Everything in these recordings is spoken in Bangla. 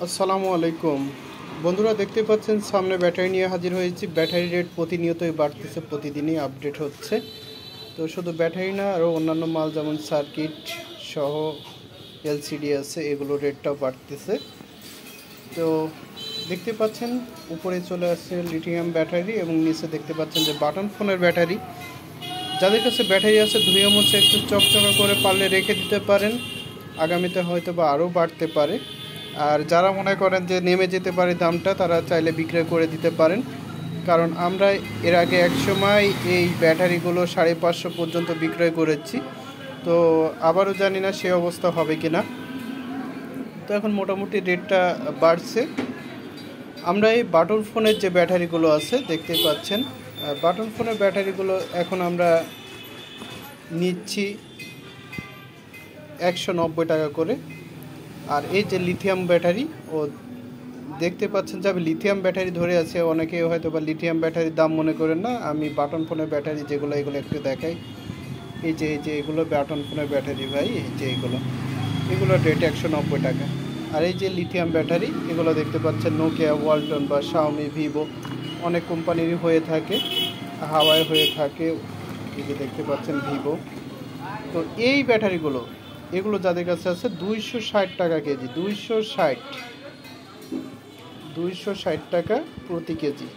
আসসালামু আলাইকুম বন্ধুরা, দেখতে পাচ্ছেন সামনে ব্যাটারি নিয়ে হাজির হয়েছি। ব্যাটারি রেট প্রতিনিয়তই বাড়তেছে, প্রতিদিনই আপডেট হচ্ছে। তো শুধু ব্যাটারি না, আরও অন্যান্য মাল যেমন সার্কিট সহ এলসিডি আছে, এগুলো রেটটাও বাড়তেছে। তো দেখতে পাচ্ছেন উপরে চলে আসছে লিথিয়াম ব্যাটারি এবং নিচে দেখতে পাচ্ছেন যে বাটন ফোনের ব্যাটারি। যাদের কাছে ব্যাটারি আছে ধুয়ে মুছে একটু চকচকা করে পারলে রেখে দিতে পারেন, আগামীতে হয়তো বা আরও বাড়তে পারে। আর যারা মনে করেন যে নেমে যেতে পারে দামটা, তারা চাইলে বিক্রয় করে দিতে পারেন। কারণ আমরা এর আগে একসময় এই ব্যাটারিগুলো 550 পর্যন্ত বিক্রয় করেছি। তো আবারও জানি না সে অবস্থা হবে কি না। তো এখন মোটামুটি রেটটা বাড়ছে। আমরা এই বাটন ফোনের যে ব্যাটারিগুলো আছে দেখতে পাচ্ছেন, বাটন ফোনের ব্যাটারিগুলো এখন আমরা নিচ্ছি 190 টাকা করে। আর এই যে লিথিয়াম ব্যাটারি, ও দেখতে পাচ্ছেন যে আমি লিথিয়াম ব্যাটারি ধরে আছে, অনেকে হয়তো বা লিথিয়াম ব্যাটারির দাম মনে করেন না। আমি বাটন ফোনের ব্যাটারি যেগুলো, এগুলো একটু দেখাই। এই যে এগুলো বাটন ফোনের ব্যাটারি ভাই, এই যে এগুলোর রেট 190 টাকা। আর এই যে লিথিয়াম ব্যাটারি, এগুলো দেখতে পাচ্ছেন নোকিয়া, ওয়ালটন বা শাওমি, ভিভো অনেক কোম্পানিরই হয়ে থাকে, হাওয়াই হয়ে থাকে। এই যে দেখতে পাচ্ছেন ভিভো। তো এই ব্যাটারিগুলো, এগুলো যাদের কাছে আছে 260 টাকা কেজি, 260 টাকা প্রতি কেজি।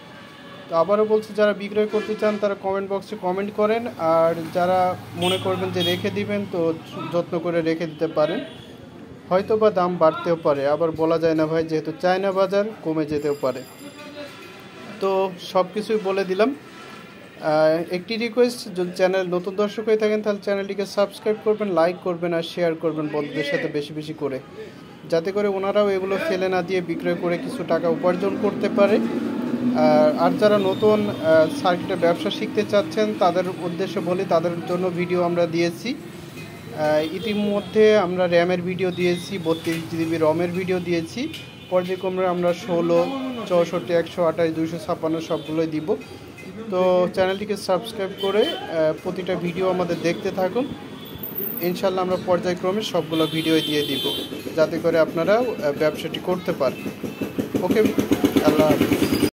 তো আবারও বলছি, যারা বিক্রয় করতে চান তারা কমেন্ট বক্সে কমেন্ট করেন। আর যারা মনে করবেন যে রেখে দিবেন, তো যত্ন করে রেখে দিতে পারেন। হয়তো বা দাম বাড়তেও পারে, আবার বলা যায় না ভাই, যেহেতু চায়না বাজার, কমে যেতেও পারে। তো সব কিছুই বলে দিলাম। একটি রিকোয়েস্ট, যদি চ্যানেল নতুন দর্শক হয়ে থাকেন তাহলে চ্যানেলটিকে সাবস্ক্রাইব করবেন, লাইক করবেন আর শেয়ার করবেন বন্ধুদের সাথে বেশি বেশি করে, যাতে করে ওনারাও এগুলো ফেলে না দিয়ে বিক্রয় করে কিছু টাকা উপার্জন করতে পারে। আর যারা নতুন সার্কিটের ব্যবসা শিখতে চাচ্ছেন তাদের উদ্দেশ্যে বলি, তাদের জন্য ভিডিও আমরা দিয়েছি। ইতিমধ্যে আমরা র্যামের ভিডিও দিয়েছি, 32 জিবি রমের ভিডিও দিয়েছি। পর্যায়ক্রমে আমরা 16, 64, 128, 256 সবগুলোই দিব। তো চ্যানেলটিকে সাবস্ক্রাইব করে প্রতিটা ভিডিও আমাদের দেখতে থাকুন। ইনশাল্লাহ আমরা পর্যায়ক্রমে সবগুলো ভিডিও দিয়ে দিব, যাতে করে আপনারা ব্যবসাটি করতে পারেন। ওকে, আল্লাহ হাফিজ।